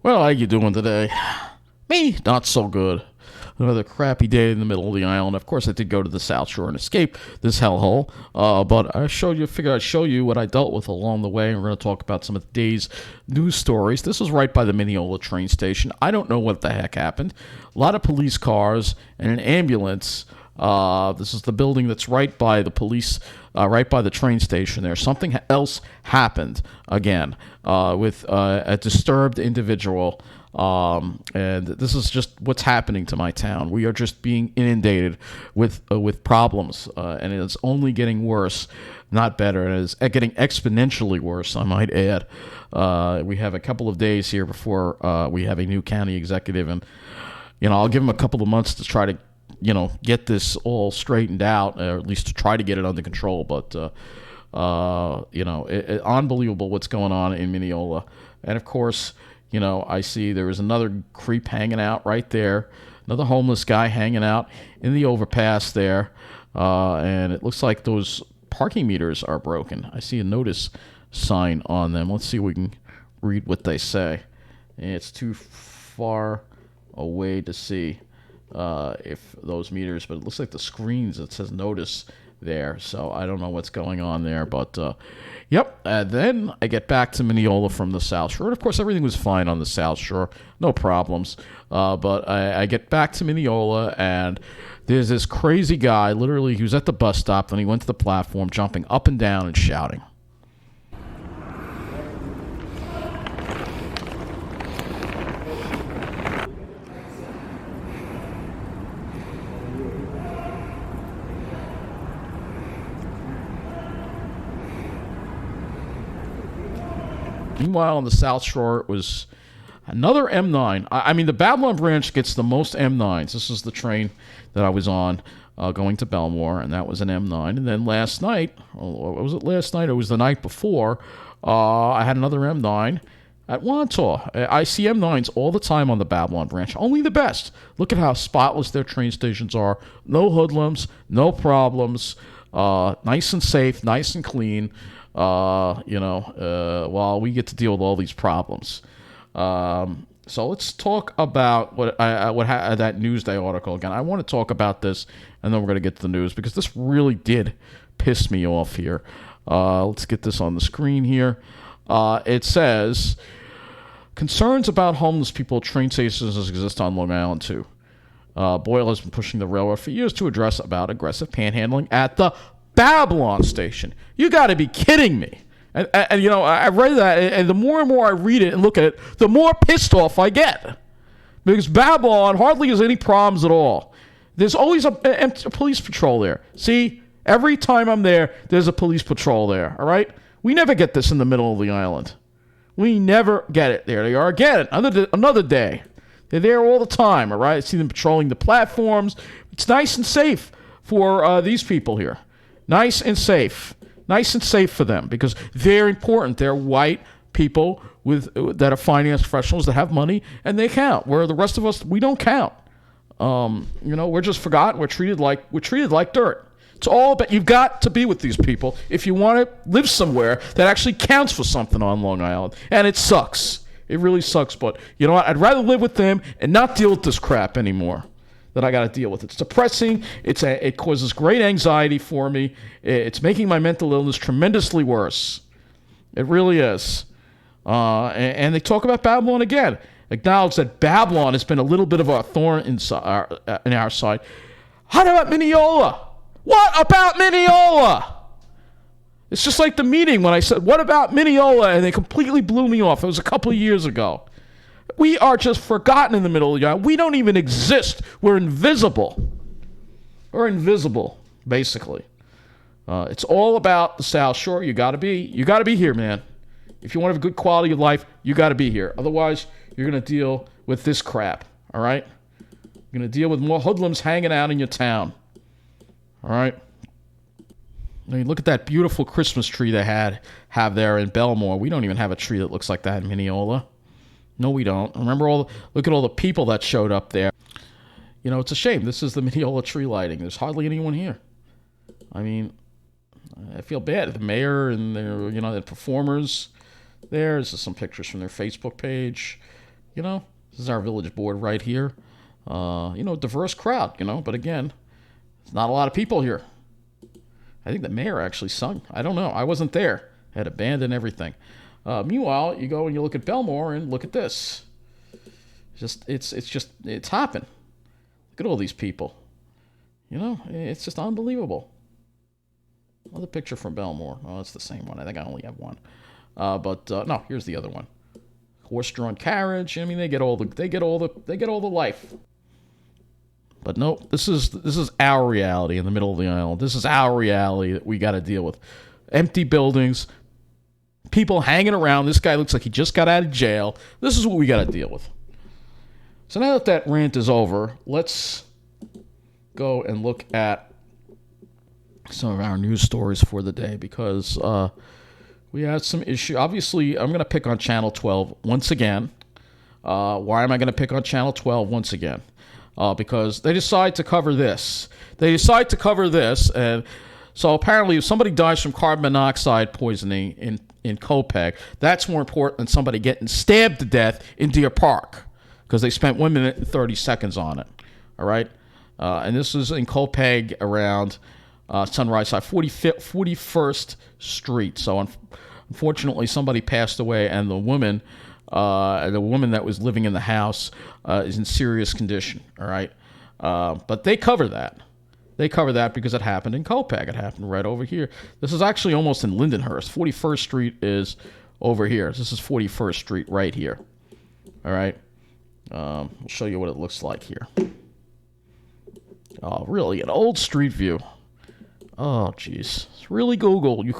Well, how you doing today? Me, not so good. Another crappy day in the middle of the island. Of course, I did go to the South Shore and escape this hellhole. But I figured I'd show you what I dealt with along the way. And we're going to talk about some of the day's news stories. This is right by the Mineola train station. I don't know what the heck happened. A lot of police cars and an ambulance. This is the building that's right by the police, right by the train station there. Something else happened again with a disturbed individual. And this is just what's happening to my town. We are just being inundated with problems, and it's only getting worse, not better. And it's getting exponentially worse, I might add. We have a couple of days here before we have a new county executive, and I'll give him a couple of months to try to get this all straightened out, or at least to try to get it under control. But unbelievable what's going on in Mineola, and of course. I see there is another creep hanging out right there, another homeless guy hanging out in the overpass there, and it looks like those parking meters are broken. I see a notice sign on them. Let's see if we can read what they say. It's too far away to see if those meters, but it looks like the screens, it says notice there, so I don't know what's going on there, but yep. And then I get back to Mineola from the South Shore, and of course everything was fine on the South Shore, no problems, but I get back to Mineola, and there's this crazy guy, literally, he was at the bus stop, and he went to the platform, jumping up and down and shouting. Meanwhile, on the South Shore, it was another M9. I mean, the Babylon branch gets the most M9s. This is the train that I was on going to Belmore, and that was an M9. And then last night, or was it last night or was the night before, I had another M9 at Wantagh. I see M9s all the time on the Babylon branch. Only the best. Look at how spotless their train stations are. No hoodlums, no problems. Nice and safe, nice and clean. While we get to deal with all these problems. So let's talk about that Newsday article again. I want to talk about this, and then we're going to get to the news, because this really did piss me off here. Let's get this on the screen here. It says, concerns about homeless people at train stations exist on Long Island, too. Boyle has been pushing the railroad for years to address about aggressive panhandling at the Babylon station. You got to be kidding me. And I read that, and the more and more I read it and look at it, the more pissed off I get. Because Babylon hardly has any problems at all. There's always a police patrol there. See, every time I'm there, there's a police patrol there, all right? We never get this in the middle of the island. We never get it. There they are again, another day. They're there all the time, all right? I see them patrolling the platforms. It's nice and safe for these people here. Nice and safe for them, because they're important. They're white people that are finance professionals that have money, and they count. Where the rest of us, we don't count. We're just forgotten. We're treated like dirt. It's all about, you've got to be with these people if you want to live somewhere that actually counts for something on Long Island. And it sucks. It really sucks. But you know what? I'd rather live with them and not deal with this crap anymore that I got to deal with. It's depressing. It causes great anxiety for me. It's making my mental illness tremendously worse. It really is. And they talk about Babylon again. Acknowledge that Babylon has been a little bit of a thorn in our side. How about Mineola? What about Mineola? It's just like the meeting when I said, what about Mineola? And they completely blew me off. It was a couple of years ago. We are just forgotten in the middle of the island. We don't even exist. We're invisible. We're invisible, basically. It's all about the South Shore. You got to be here, man. If you want to have a good quality of life, you got to be here. Otherwise, you're going to deal with this crap, all right? You're going to deal with more hoodlums hanging out in your town, all right? I mean, look at that beautiful Christmas tree they have there in Belmore. We don't even have a tree that looks like that in Mineola. No, we don't. Look at all the people that showed up there. It's a shame. This is the Mineola tree lighting. There's hardly anyone here. I mean, I feel bad. The mayor and their performers there. There's some pictures from their Facebook page. This is our village board right here. Diverse crowd, but again, there's not a lot of people here. I think the mayor actually sung. I don't know. I wasn't there. Had a band and everything. Meanwhile, you go and you look at Belmore and look at this. It's hopping. Look at all these people. It's just unbelievable. Another picture from Belmore. Oh, it's the same one. I think I only have one. No, here's the other one. Horse-drawn carriage. I mean, they get all the life. But no, this is our reality in the middle of the island. This is our reality that we got to deal with. Empty buildings, people hanging around. This guy looks like he just got out of jail. This is what we got to deal with. So now that rant is over, let's go and look at some of our news stories for the day, because we had some issue. Obviously, I'm going to pick on Channel 12 once again. Why am I going to pick on Channel 12 once again? Because they decide to cover this. And so apparently if somebody dies from carbon monoxide poisoning in Copiague, that's more important than somebody getting stabbed to death in Deer Park, because they spent 1 minute and 30 seconds on it. All right? And this is in Copiague around Sunrise Side, 41st Street. So unfortunately, somebody passed away, and the woman that was living in the house is in serious condition. All right, but they cover that. They cover that because it happened in Copiague. It happened right over here. This is actually almost in Lindenhurst. 41st Street is over here. This is 41st Street right here. All right, we'll show you what it looks like here. Oh, really? An old street view. Oh, geez. It's really Google. You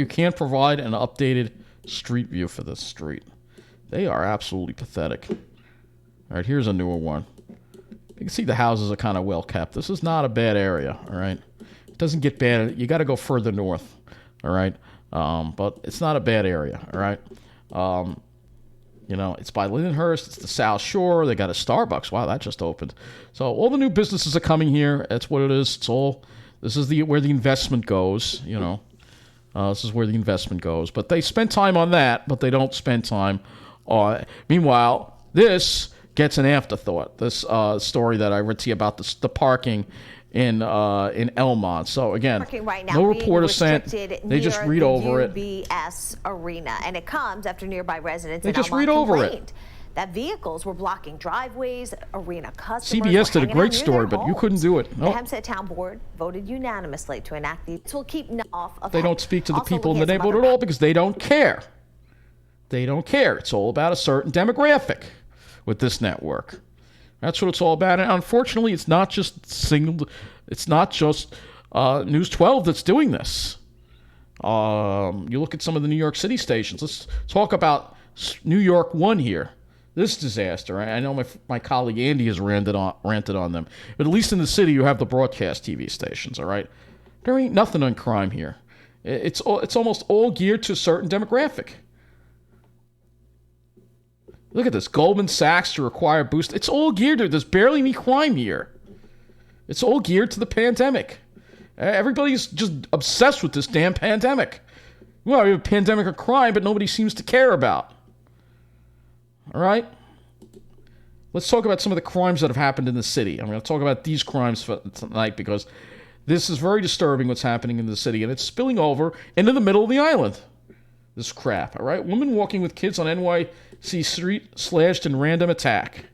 can't provide an updated street view for this street. They are absolutely pathetic. All right, here's a newer one. You can see the houses are kind of well kept. This is not a bad area, all right? It doesn't get bad. You got to go further north, all right? But it's not a bad area, all right? It's by Lindenhurst. It's the South Shore. They got a Starbucks. Wow, that just opened. So all the new businesses are coming here. That's what it is. This is where the investment goes, This is where the investment goes. But they spend time on that, but they don't spend time on... Meanwhile, this gets an afterthought. This story that I read to you about the parking in Elmont. So again, right now, no reporter sent. They just read over it. WCBS arena, and it comes after nearby residents in Elmont complained that vehicles were blocking driveways. Arena customers CBS did a great story, but you couldn't do it. Nope. The Hempstead Town Board voted unanimously to enact these. This will keep off of. They don't speak to the people in the neighborhood at all because they don't care. They don't care. It's all about a certain demographic with this network. That's what it's all about. And unfortunately, it's not just News 12 that's doing this. You look at some of the New York City stations. Let's talk about New York 1 here. This disaster. I know my colleague Andy has ranted on them. But at least in the city, you have the broadcast TV stations, all right? There ain't nothing on crime here. It's almost all geared to a certain demographic. Look at this. Goldman Sachs to require boost. It's all geared to... There's barely any crime here. It's all geared to the pandemic. Everybody's just obsessed with this damn pandemic. Well, we have a pandemic of crime, but nobody seems to care about. All right? Let's talk about some of the crimes that have happened in the city. I'm going to talk about these crimes for tonight because this is very disturbing what's happening in the city, and it's spilling over into the middle of the island. This crap, all right? Woman walking with kids on NYC Street slashed in random attack.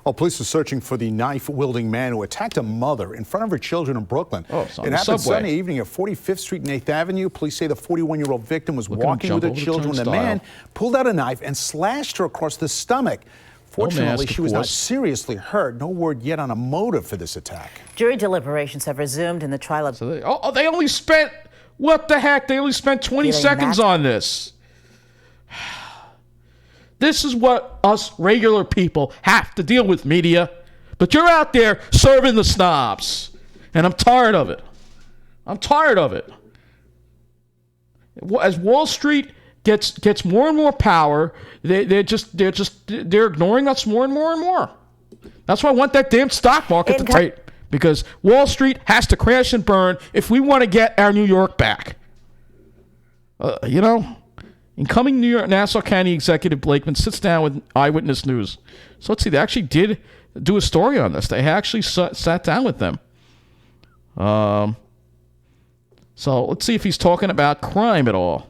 Well, police are searching for the knife-wielding man who attacked a mother in front of her children in Brooklyn. Oh, it's on it the happened subway. Sunday evening at 45th Street and 8th Avenue. Police say the 41-year-old victim was walking with her children when the man pulled out a knife and slashed her across the stomach. Fortunately, she was not seriously hurt. No word yet on a motive for this attack. Jury deliberations have resumed in the trial of... So they only spent... What the heck? They only spent 20 seconds on this. This is what us regular people have to deal with, media. But you're out there serving the snobs. And I'm tired of it. I'm tired of it. As Wall Street gets more and more power, they're ignoring us more and more and more. That's why I want that damn stock market to tight. Because Wall Street has to crash and burn if we want to get our New York back. Incoming Nassau County Executive Blakeman sits down with Eyewitness News. So let's see, they actually did do a story on this. They actually sat down with them. So let's see if he's talking about crime at all.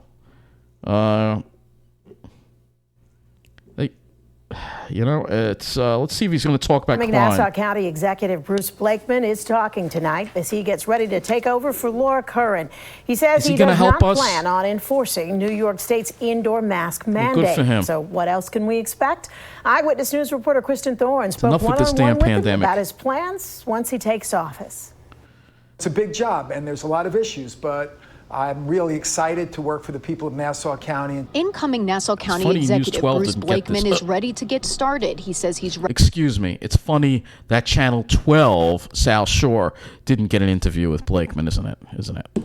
Let's see if he's going to talk about crime. Nassau County Executive Bruce Blakeman is talking tonight as he gets ready to take over for Laura Curran. He says he does not plan on enforcing New York State's indoor mask mandate. Good for him. So what else can we expect? Eyewitness News reporter Kristen Thorne spoke one-on-one with him about his plans once he takes office. It's a big job and there's a lot of issues, but I'm really excited to work for the people of Nassau County. Incoming Nassau County Executive Bruce Blakeman is ready to get started. He says he's ready. Excuse me. It's funny that Channel 12, South Shore, didn't get an interview with Blakeman, isn't it?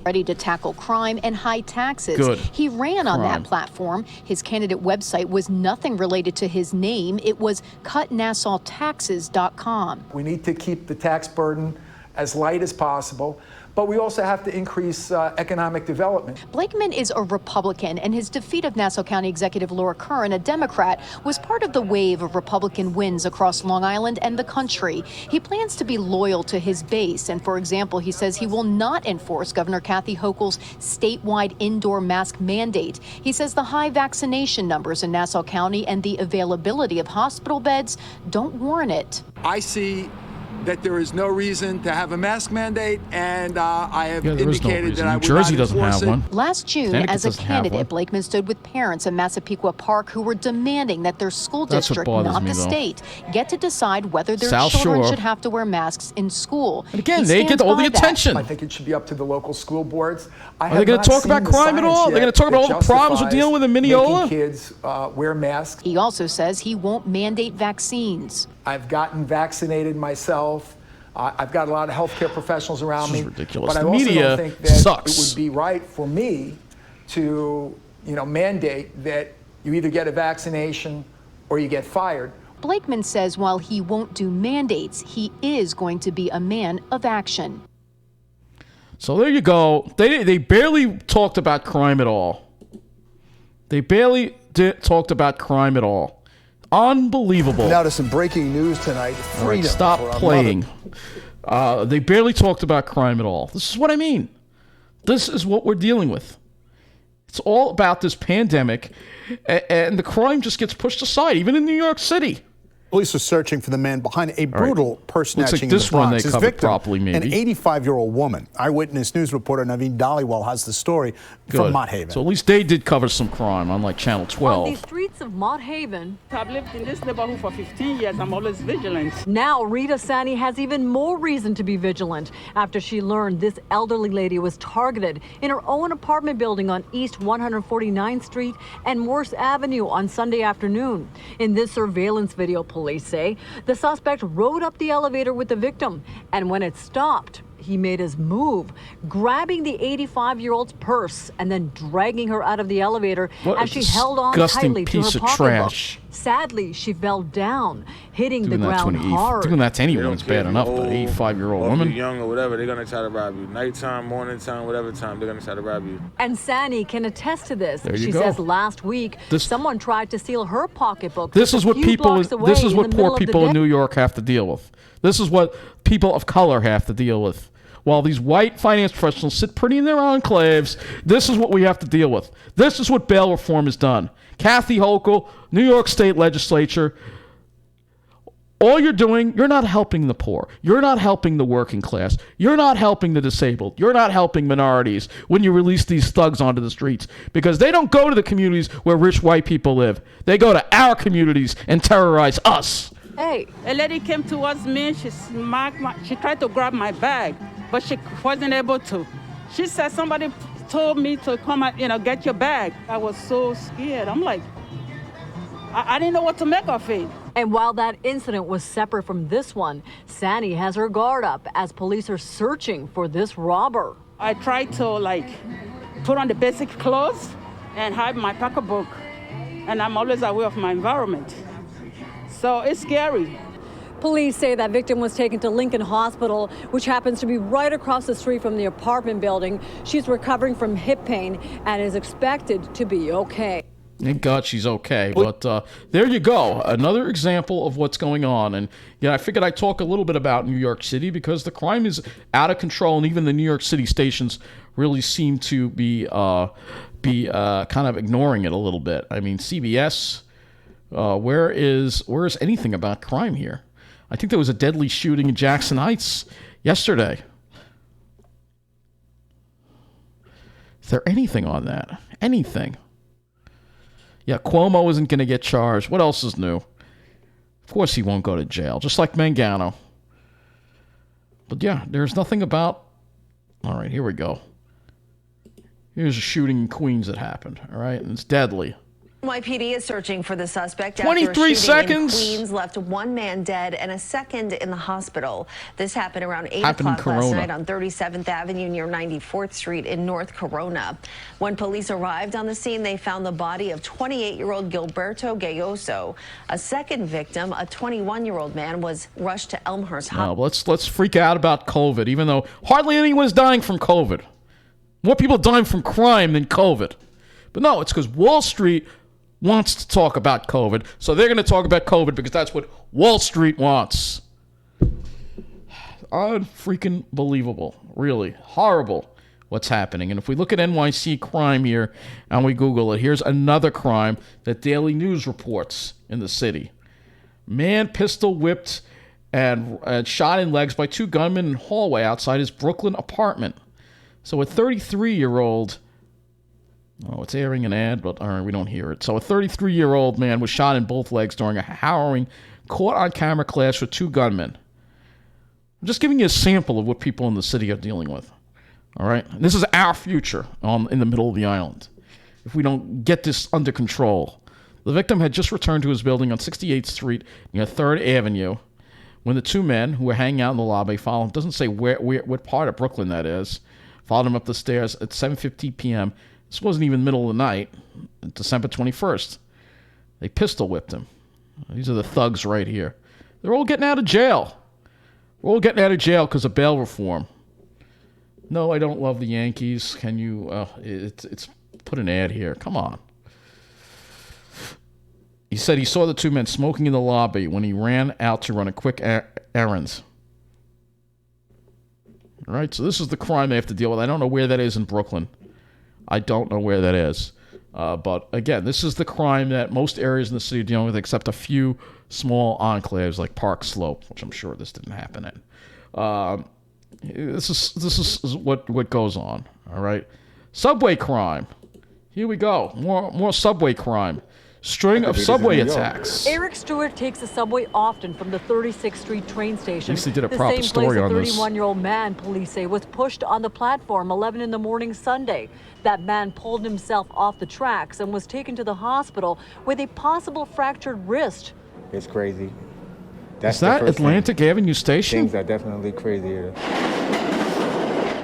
Ready to tackle crime and high taxes. Good. He ran on that platform. His candidate website was nothing related to his name. It was cutnassawtaxes.com. We need to keep the tax burden as light as possible, but we also have to increase economic development. Blakeman is a Republican, and his defeat of Nassau County Executive Laura Curran, a Democrat, was part of the wave of Republican wins across Long Island and the country. He plans to be loyal to his base, and for example, he says he will not enforce Governor Kathy Hochul's statewide indoor mask mandate. He says the high vaccination numbers in Nassau County and the availability of hospital beds don't warrant it. I see that there is no reason to have a mask mandate, and I have indicated that I would not enforce it. Last June, as a candidate, Blakeman stood with parents in Massapequa Park who were demanding that their school district, not the state, get to decide whether their children should have to wear masks in school. And again, they get all the attention. I think it should be up to the local school boards. Are they going to talk about crime at all? They're going to talk about all the problems we're dealing with in Mineola? Kids wear masks. He also says he won't mandate vaccines. I've gotten vaccinated myself. I've got a lot of healthcare professionals around me. Ridiculous. But The I also media don't think that sucks. it would be right for me to, mandate that you either get a vaccination or you get fired. Blakeman says while he won't do mandates, he is going to be a man of action. So there you go. They barely talked about crime at all. They barely talked about crime at all. Unbelievable. Now to some breaking news tonight. All right, stop playing. They barely talked about crime at all. This is what I mean. This is what we're dealing with. It's all about this pandemic, and the crime just gets pushed aside, even in New York City. Police are searching for the man behind a brutal purse snatching Looks like this in the Bronx. one they covered properly, maybe. An 85-year-old woman. Eyewitness News reporter Naveen Dhaliwal has the story from Mott Haven. So at least they did cover some crime, unlike Channel 12. On the streets of Mott Haven. I've lived in this neighborhood for 15 years. I'm always vigilant. Now Rita Sani has even more reason to be vigilant after she learned this elderly lady was targeted in her own apartment building on East 149th Street and Morse Avenue on Sunday afternoon. In this surveillance video, police say the suspect rode up the elevator with the victim, and when it stopped, he made his move, grabbing the 85-year-old's purse and then dragging her out of the elevator as she held on tightly to her pocketbook. Sadly, she fell down, hitting the ground hard. Doing that to anyone is bad enough, but 85-year-old woman. Young or whatever, they're going to try to rob you. Nighttime, morning time, whatever time, they're going to try to rob you. And Sani can attest to this. She says last week, someone tried to steal her pocketbook. This is what poor people in New York have to deal with. This is what people of color have to deal with. While these white finance professionals sit pretty in their enclaves, this is what we have to deal with. This is what bail reform has done. Kathy Hochul, New York State Legislature, all you're doing, you're not helping the poor. You're not helping the working class. You're not helping the disabled. You're not helping minorities when you release these thugs onto the streets, because they don't go to the communities where rich white people live. They go to our communities and terrorize us. Hey, a lady came towards me. She tried to grab my bag, but she wasn't able to. She said somebody told me to come and, get your bag. I was so scared. I'm like, I didn't know what to make of it. And while that incident was separate from this one, Sani has her guard up as police are searching for this robber. I tried to put on the basic clothes and hide my pocketbook, and I'm always aware of my environment. So it's scary. Police say that victim was taken to Lincoln Hospital, which happens to be right across the street from the apartment building. She's recovering from hip pain and is expected to be okay. Thank God she's okay. But there you go. Another example of what's going on. And I figured I'd talk a little bit about New York City because the crime is out of control, and even the New York City stations really seem to be kind of ignoring it a little bit. I mean, CBS, where is anything about crime here? I think there was a deadly shooting in Jackson Heights yesterday. Is there anything on that? Anything? Yeah, Cuomo isn't going to get charged. What else is new? Of course he won't go to jail, just like Mangano. But yeah, there's nothing about... All right, here we go. Here's a shooting in Queens that happened, all right? And it's deadly. NYPD is searching for the suspect 23 after a shooting seconds. in Queens left one man dead and a second in the hospital. This happened around 8 o'clock last night on 37th Avenue near 94th Street in North Corona. When police arrived on the scene, they found the body of 28-year-old Gilberto Gayoso. A second victim, a 21-year-old man, was rushed to Elmhurst Hospital. Let's freak out about COVID, even though hardly anyone's dying from COVID. More people dying from crime than COVID. But no, it's because Wall Street wants to talk about COVID, so they're going to talk about COVID because that's what Wall Street wants. Unfreaking believable. Really horrible what's happening. And if we look at NYC crime here and we Google it, here's another crime that Daily News reports in the city. Man pistol whipped and shot in legs by two gunmen in hallway outside his Brooklyn apartment. So a 33-year-old... Oh, it's airing an ad, but all right, we don't hear it. So a 33-year-old man was shot in both legs during a harrowing caught-on-camera clash with two gunmen. I'm just giving you a sample of what people in the city are dealing with. All right? And this is our future in the middle of the island if we don't get this under control. The victim had just returned to his building on 68th Street near 3rd Avenue when the two men who were hanging out in the lobby followed him. Doesn't say what part of Brooklyn that is. Followed him up the stairs at 7:50 p.m. This wasn't even middle of the night, December 21st. They pistol whipped him. These are the thugs right here. They're all getting out of jail. We're all getting out of jail because of bail reform. No, I don't love the Yankees. Can you... it's put an ad here. Come on. He said he saw the two men smoking in the lobby when he ran out to run a quick errands. All right, so this is the crime they have to deal with. I don't know where that is in Brooklyn. I don't know where that is. But again, this is the crime that most areas in the city are dealing with, except a few small enclaves like Park Slope, which I'm sure this didn't happen in. This is what goes on. All right, subway crime. Here we go. More subway crime. String of subway attacks. Eric Stewart takes the subway often from the 36th Street train station. At least they did a proper story on this. The same place a 31-year-old man, police say, was pushed on the platform 11 in the morning Sunday. That man pulled himself off the tracks and was taken to the hospital with a possible fractured wrist. It's crazy. Is that Atlantic Avenue Station? Things are definitely crazy here.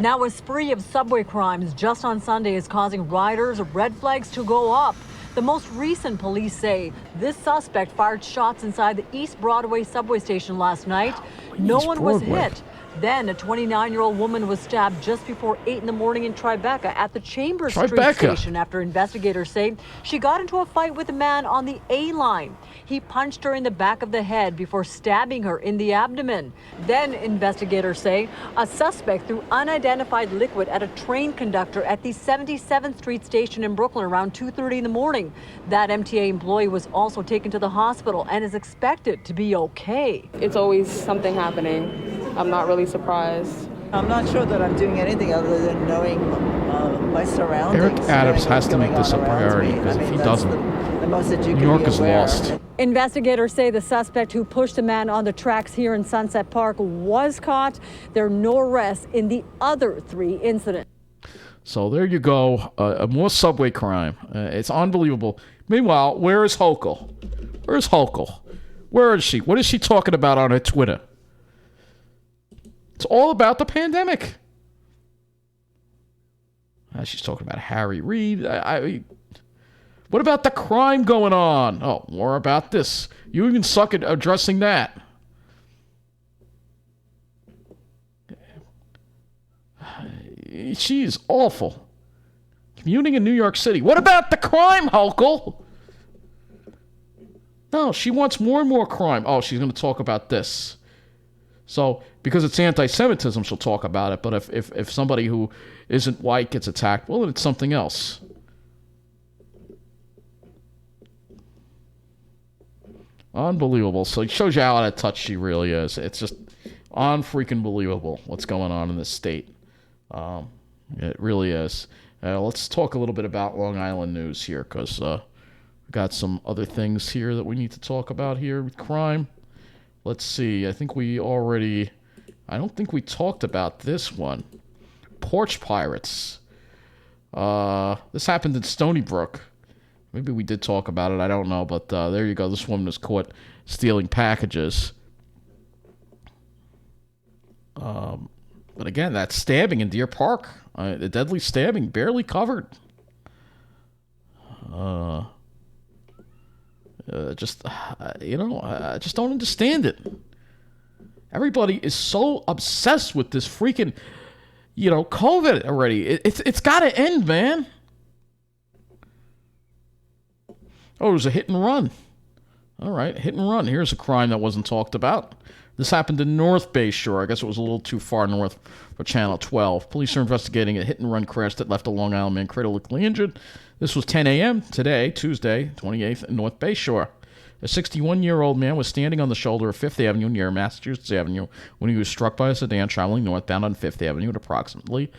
Now a spree of subway crimes just on Sunday is causing riders' red flags to go up. The most recent police say this suspect fired shots inside the East Broadway subway station last night. No one was hit. Then a 29-year-old woman was stabbed just before 8 in the morning in Tribeca at the Chambers Street station after investigators say she got into a fight with a man on the A line. He punched her in the back of the head before stabbing her in the abdomen. Then investigators say a suspect threw unidentified liquid at a train conductor at the 77th Street station in Brooklyn around 2:30 in the morning. That MTA employee was also taken to the hospital and is expected to be okay. It's always something happening. I'm not really surprised. I'm not sure that I'm doing anything other than knowing my surroundings. Eric Adams has to make this a priority because if he doesn't, New York is lost. Investigators say the suspect who pushed the man on the tracks here in Sunset Park was caught. There are no arrests in the other 3 incidents. So there you go. More subway crime. It's unbelievable. Meanwhile, where is Hochul? Where's Hochul? Where is she? What is she talking about on her Twitter? It's all about the pandemic. She's talking about Harry Reid. What about the crime going on? Oh, more about this. You even suck at addressing that. She is awful. Commuting in New York City. What about the crime, Hochul? No, she wants more and more crime. Oh, she's going to talk about this. So, because it's anti-Semitism, she'll talk about it. But if somebody who isn't white gets attacked, well, it's something else. Unbelievable. So it shows you how out of touch she really is. It's just unfreaking believable what's going on in this state. It really is. Let's talk a little bit about Long Island news here, because we got some other things here that we need to talk about here with crime. Let's see. I don't think we talked about this one. Porch pirates. This happened in Stony Brook. Maybe we did talk about it. I don't know. But there you go. This woman was caught stealing packages. But again, that stabbing in Deer Park. The deadly stabbing, barely covered. I just don't understand it. Everybody is so obsessed with this freaking, COVID already. It's got to end, man. Oh, it was a hit and run. All right, hit and run. Here's a crime that wasn't talked about. This happened in North Bay Shore. I guess it was a little too far north for Channel 12. Police are investigating a hit-and-run crash that left a Long Island man critically injured. This was 10 a.m. today, Tuesday, 28th, in North Bay Shore. A 61-year-old man was standing on the shoulder of 5th Avenue near Massachusetts Avenue when he was struck by a sedan traveling northbound on 5th Avenue at approximately...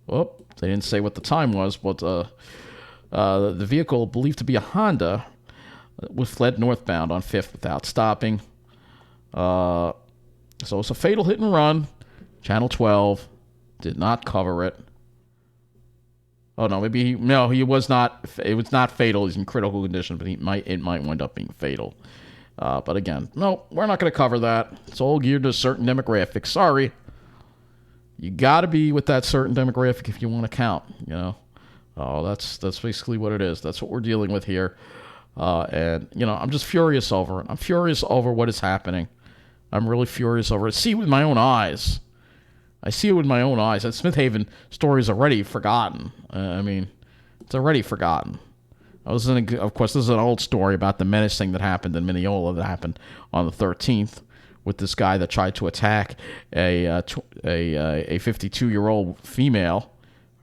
Oh, they didn't say what the time was, but the vehicle, believed to be a Honda, was fled northbound on 5th without stopping. So it's a fatal hit and run. Channel 12 did not cover it. Oh no, he was not. It was not fatal. He's in critical condition, but it might wind up being fatal. But again, no, we're not going to cover that. It's all geared to a certain demographic. Sorry, you got to be with that certain demographic if you want to count. Oh, that's basically what it is. That's what we're dealing with here. And I'm just furious over it. I'm furious over what is happening. I'm really furious over it. I see it with my own eyes. That Smith Haven story is already forgotten. It's already forgotten. Of course, this is an old story about the menacing that happened in Mineola that happened on the 13th with this guy that tried to attack a 52-year-old female.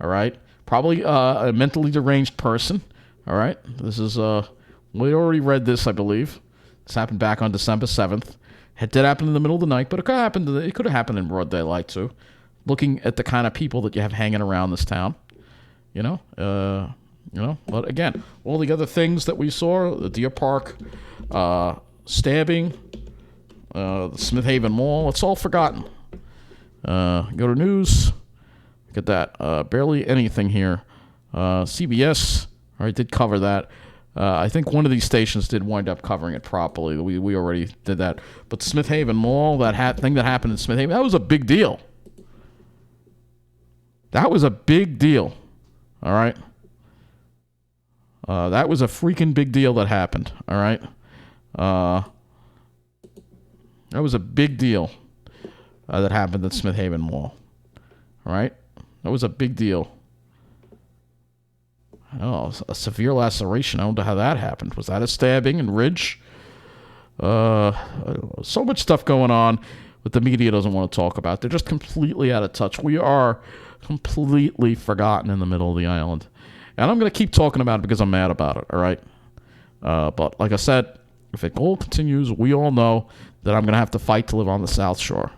All right, probably a mentally deranged person. All right, this is we already read this, I believe. This happened back on December 7th. It did happen in the middle of the night, but it could have happened in broad daylight too. Looking at the kind of people that you have hanging around this town, But again, all the other things that we saw, the Deer Park stabbing, the Smith Haven Mall, it's all forgotten. Go to news. Look at that. Barely anything here. CBS, all right, did cover that. I think one of these stations did wind up covering it properly. We already did that. But Smith Haven Mall, that thing that happened in Smith Haven, that was a big deal. That was a big deal. All right? That was a freaking big deal that happened. All right? That was a big deal that happened at Smith Haven Mall. All right? That was a big deal. Oh, a severe laceration. I don't know how that happened. Was that a stabbing in Ridge? So much stuff going on that the media doesn't want to talk about. They're just completely out of touch. We are completely forgotten in the middle of the island. And I'm going to keep talking about it because I'm mad about it, all right? But like I said, if it all continues, we all know that I'm going to have to fight to live on the South Shore.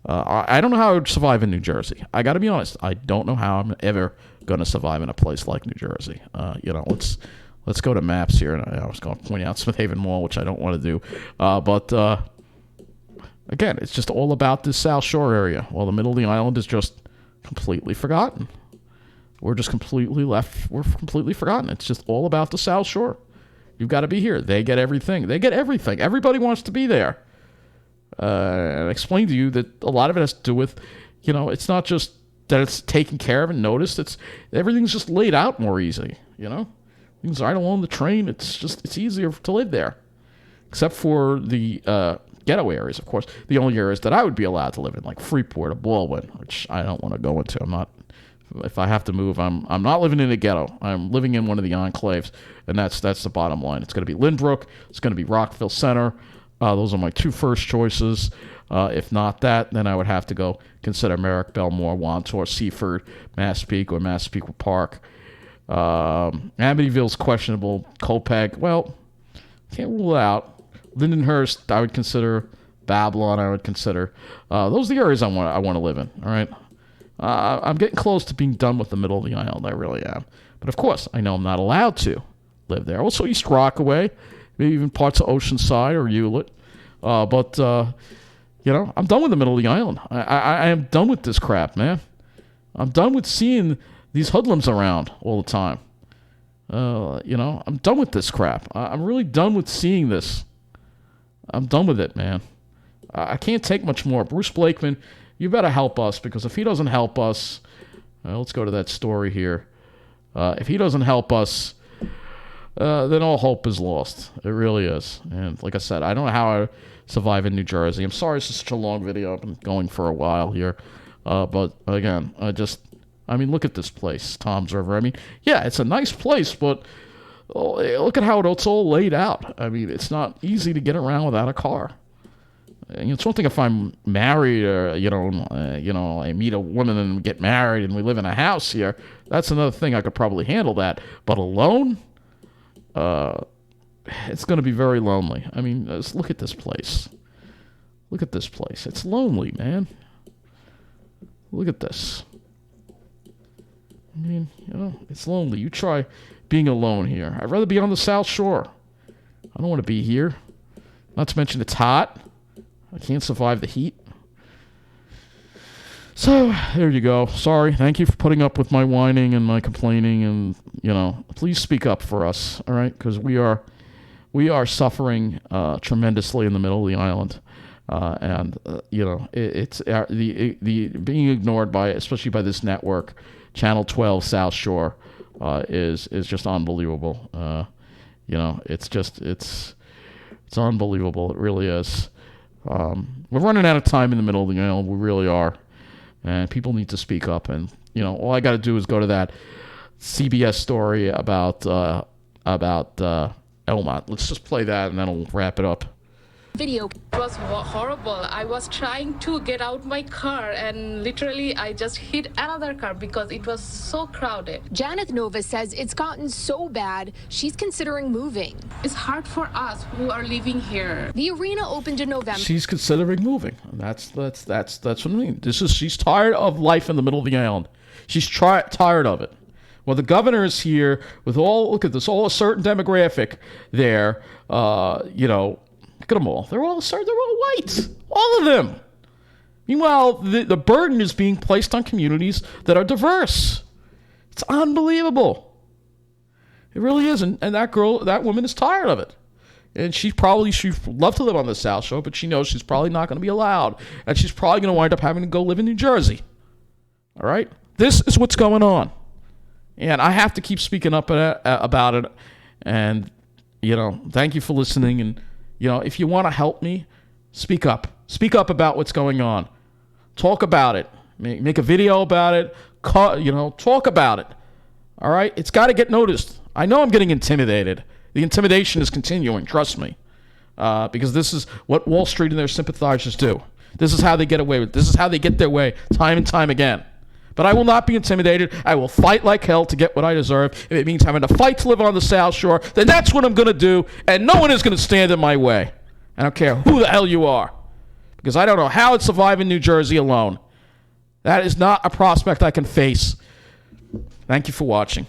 I don't know how I would survive in New Jersey. I got to be honest. I don't know how I'm ever going to survive in a place like New Jersey. Let's go to maps here. And I was going to point out Smith Haven Mall, which I don't want to do. But again, it's just all about this South Shore area. While the middle of the island is just completely forgotten. We're just completely left. We're completely forgotten. It's just all about the South Shore. You've got to be here. They get everything. Everybody wants to be there. And I explained to you that a lot of it has to do with, it's not just that it's taken care of and noticed. Everything's just laid out more easy, Things right along the train. It's easier to live there. Except for the ghetto areas, of course. The only areas that I would be allowed to live in, like Freeport or Baldwin, which I don't want to go into. I'm not If I have to move, I'm not living in a ghetto. I'm living in one of the enclaves, and that's the bottom line. It's going to be Lynbrook. It's going to be Rockville Center. Those are my two first choices. If not that, then I would have to go consider Merrick, Belmore, Wantor, Seaford, Massapequa, or Massapequa Park. Amityville's questionable. Copeg, well, can't rule it out. Lindenhurst, I would consider. Babylon, I would consider. Those are the areas I want to live in. All right. I'm getting close to being done with the middle of the island. I really am. But of course, I know I'm not allowed to live there. Also, East Rockaway, maybe even parts of Oceanside or Hewlett. But I'm done with the middle of the island. I am done with this crap, man. I'm done with seeing these hoodlums around all the time. I'm done with this crap. I'm really done with seeing this. I'm done with it, man. I can't take much more. Bruce Blakeman, you better help us, because if he doesn't help us, let's go to that story here. If he doesn't help us, then all hope is lost. It really is. And like I said, I don't know how I survive in New Jersey. I'm sorry this is such a long video. I've been going for a while here. But again, look at this place, Tom's River. I mean, yeah, it's a nice place, but look at how it's all laid out. I mean, it's not easy to get around without a car. It's one thing if I'm married or, I meet a woman and get married and we live in a house here. That's another thing. I could probably handle that. But alone, it's going to be very lonely. I mean, just look at this place. Look at this place. It's lonely, man. Look at this. I mean, it's lonely. You try being alone here. I'd rather be on the South Shore. I don't want to be here. Not to mention it's hot. I can't survive the heat. So, there you go. Sorry. Thank you for putting up with my whining and my complaining. And, please speak up for us, all right? Because we are suffering tremendously in the middle of the island. It's the being ignored by, especially by this network, Channel 12 South Shore, is just unbelievable. It's unbelievable. It really is. We're running out of time in the middle of the island. We really are. And people need to speak up. And, all I got to do is go to that CBS story about Elmont. Let's just play that and then we'll wrap it up. Video was horrible. I was trying to get out my car and literally I just hit another car because it was so crowded. Janeth Nova says it's gotten so bad she's considering moving. It's hard for us who are living here. The arena opened in November. She's considering moving. That's what I mean. She's tired of life in the middle of the island. She's tired of it. Well, the governor is here with look at this, all a certain demographic there, Look at them all. They're all white. All of them. Meanwhile, the burden is being placed on communities that are diverse. It's unbelievable. It really is. And that woman is tired of it. And she'd love to live on the South Shore, but she knows she's probably not going to be allowed. And she's probably going to wind up having to go live in New Jersey. All right? This is what's going on. And I have to keep speaking up about it. And, thank you for listening. And, if you want to help me, speak up. Speak up about what's going on. Talk about it. Make a video about it. Talk about it. All right? It's got to get noticed. I know I'm getting intimidated. The intimidation is continuing, trust me. Because this is what Wall Street and their sympathizers do. This is how they get away with it. This is how they get their way time and time again. But I will not be intimidated. I will fight like hell to get what I deserve. If it means having to fight to live on the South Shore, then that's what I'm going to do, and no one is going to stand in my way. I don't care who the hell you are, because I don't know how I'd survive in New Jersey alone. That is not a prospect I can face. Thank you for watching.